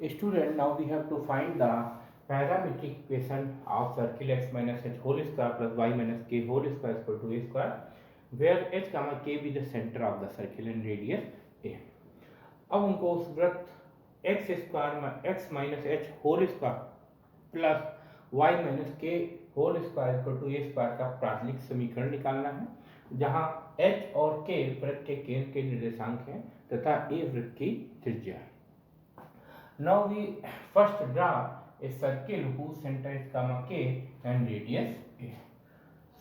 Student, now we have to find the parametric equation of circle x minus h whole square plus y minus k whole square is equal to a square, where h comma k be the center of the circle and radius a. अब हमको उस वृत्त x square x minus h whole square plus y minus k whole square equal to a square का प्राथमिक समीकरण निकालना है, जहां एच और के वृत्त के केंद्र के निर्देशांक हैं तथा ए वृत्त की त्रिज्या है. Now we first draw a circle whose center is comma k and radius a.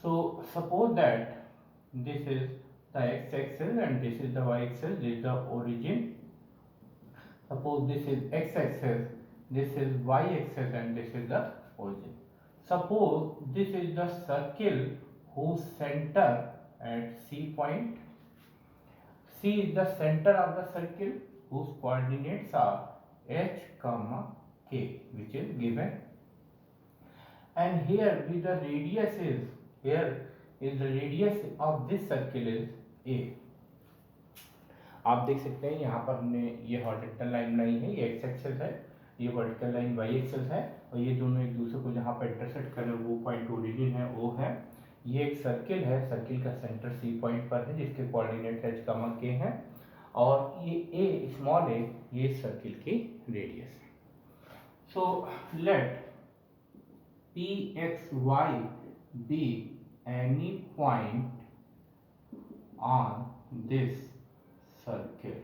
So suppose that this is the x-axis and this is the y-axis, this is the origin. Suppose this is x-axis, this is y-axis and this is the origin. Suppose this is the circle whose center at C point. C is the center of the circle whose coordinates are h comma k, which is given, and here with the radius is, here is the radius of this circle is a. आप देख सकते हैं यहाँ पर हमने ये horizontal line बनाई है, ये एक्स एक्सिस है, ये वर्टिकल लाइन वाई एक्सिस है, और ये दोनों एक दूसरे को जहाँ पर इंटरसेक्ट कर रहे हैं वो पॉइंट ओरिजिन है, वो है. ये एक सर्किल है, सर्किल का सेंटर सी पॉइंट पर है जिसके कोऑर्डिनेट एच कमा के हैं, और ये ए स्मॉल ए ये सर्किल की रेडियस है. So let P X Y be any point on this circle.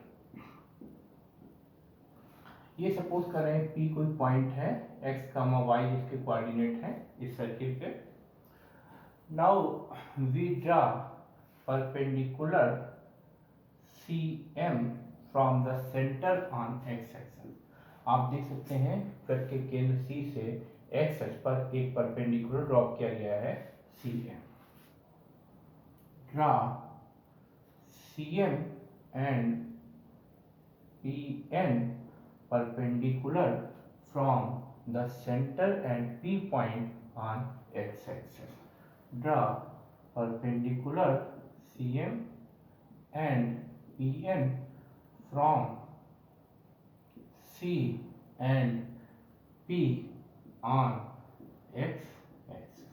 ये सपोज कर रहे हैं पी कोई पॉइंट है एक्स कामा वाई जिसके कोऑर्डिनेट है इस सर्किल के. Now we draw perpendicular CM from the centre on X axis. आप देख सकते हैं वृत्त के केंद्र C से एक्स एक्सिस पर एक परपेंडिकुलर ड्रॉप किया गया है CM. Draw CM and PN perpendicular from the center and P point on x axis. Draw perpendicular CM and PN from C and P on x axis.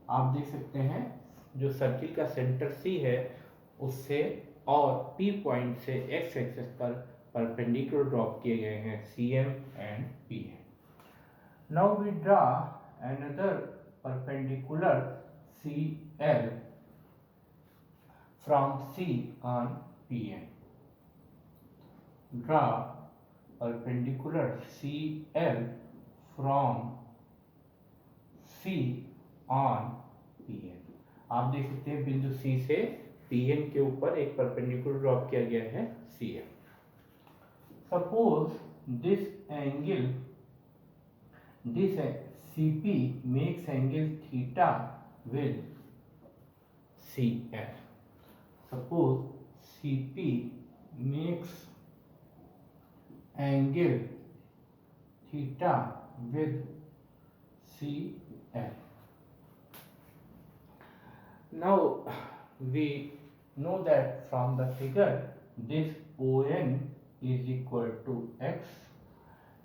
आप देख सकते हैं जो सर्किल का सेंटर C है उससे और P पॉइंट से x एक्सिस पर परपेंडिकुलर ड्रॉप किए गए हैं CM and PN. Now we draw another perpendicular CL from C on PN. Draw perpendicular CL from C on PN. आप देख सकते हैं बिंदु C से PN के ऊपर एक परपेंडिकुलर ड्रॉप किया गया है CM. Suppose this angle, this CP makes angle theta with CL. Suppose CP makes angle theta with CL. Now we know that from the figure this ON is equal to x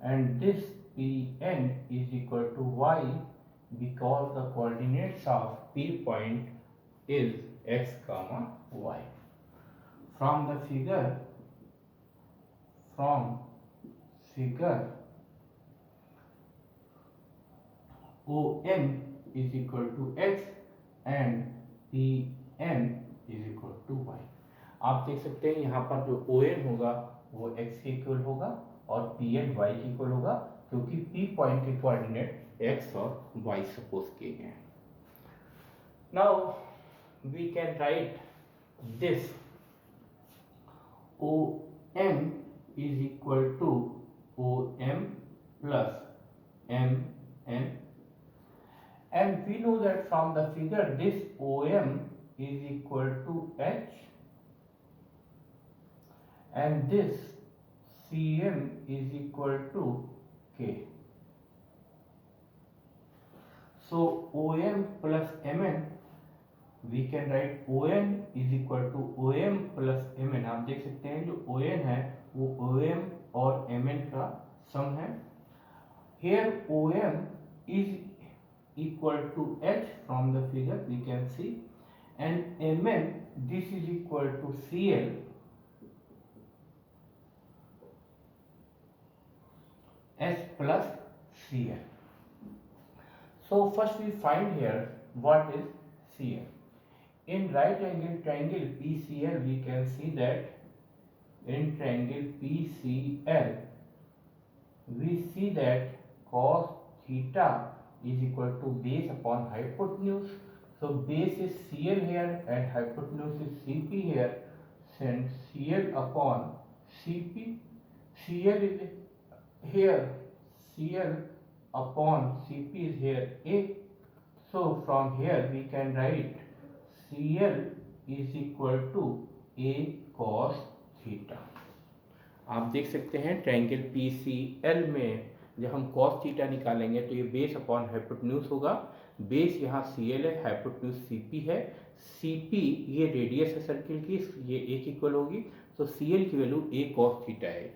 and this Pn is equal to y because the coordinates of P point is x comma y. From the figure ON is equal to x and Pn is equal to y. आप देख सकते हैं यहाँ पर जो ON होगा वो x के इक्वल होगा और Pn y के इक्वल होगा क्योंकि P पॉइंट के कोऑर्डिनेट x और y सपोज किए गए हैं. Now we can write this OM is equal to OM plus MN, and we know that from the figure this OM is equal to H and this CM is equal to K. So OM plus MN, we can write ON is equal to OM plus MN. आप देख सकते हैं जो ON है वो OM और MN का सम है. Here OM is equal to H from the figure we can see, and MN this is equal to CL S plus CL. So first we find here what is CL. In right angle triangle PCL we can see that in triangle PCL we see that cos theta is equal to base upon hypotenuse. So base is CL here and hypotenuse is CP here. Send CL upon CP. CL is here. CL upon CP is here A. So from here we can write CL is equal to A cos theta. आप देख सकते हैं triangle PCL में जब हम cos theta निकालेंगे तो ये बेस अपॉन हाइपोटेन्यूज होगा. बेस यहाँ CL है, हाइपोटेन्यूज CP है. CP ये रेडियस है सर्किल की, ये A की इक्वल होगी. तो CL की वैल्यू A cos थीटा है.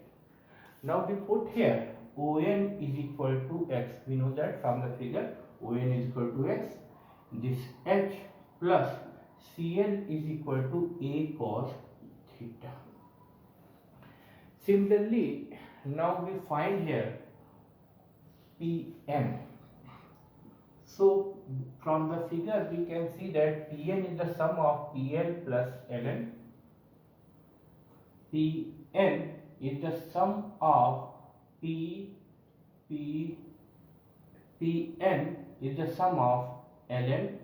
Now we put here ON is equal to X. We know that from the figure ON is equal to X. This H plus CL is equal to A cos theta. Similarly, now we find here Pn. So from the figure we can see that Pn is the sum of PL plus Ln. Pn is the sum of Pn is the sum of Ln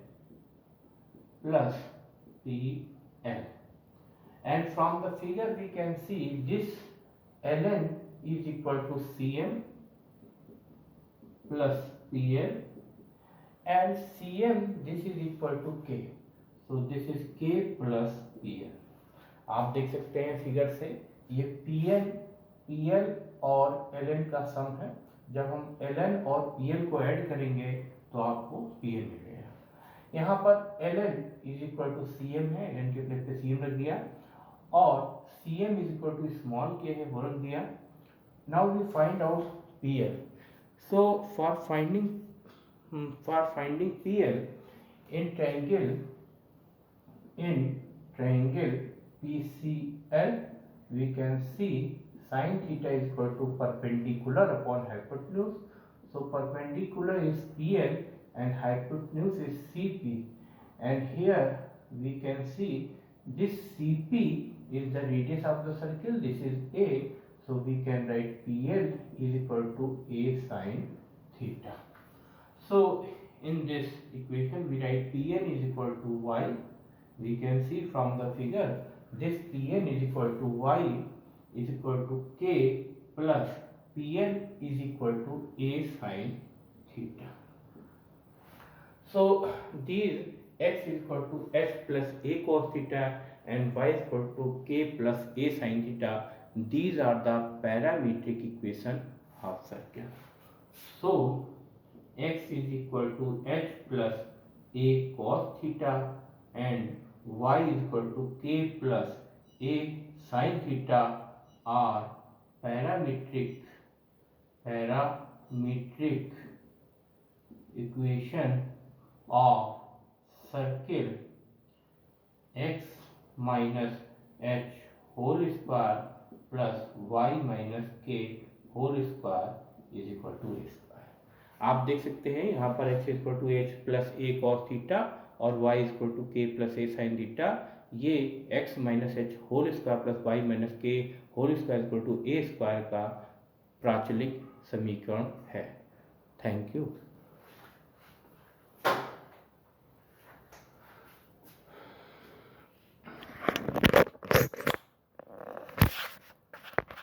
plus PL. And from the figure we can see this Ln is equal to Cm plus PL, and Cm this is equal to K. So this is K plus PL. आप देख सकते हैं figure से ये Pn, PL और Ln का सम है. जब हम Ln और PL को ऐड करेंगे तो आपको PL मिलेगा. यहाँ पर Ln is equal to Cm है, Ln के प्लेस पे Cm रख दिया, और Cm is equal to small k है, वो रख दिया. Now we find out PL. So for finding PL in triangle PCL we can see sin theta is equal to perpendicular upon hypotenuse. So perpendicular is PL and hypotenuse is CP, and here we can see this CP is the radius of the circle, this is A, so we can write PL is equal to A sin theta. So in this equation we write Pn is equal to Y. We can see from the figure this Pn is equal to Y is equal to K plus Pn is equal to A sin theta. So these x is equal to h plus A cos theta and y is equal to K plus A sin theta. These are the parametric equation of circle. So x is equal to h plus A cos theta and y is equal to K plus A sin theta are parametric equation of circle x minus h whole square plus y minus k whole square is equal to a square. आप देख सकते हैं यहाँ पर x is equal to h plus a cos theta और y is equal to k plus a sin theta. ये x minus h whole square plus y minus k whole square is equal to a square का प्राचलिक समीकरण है. Thank you.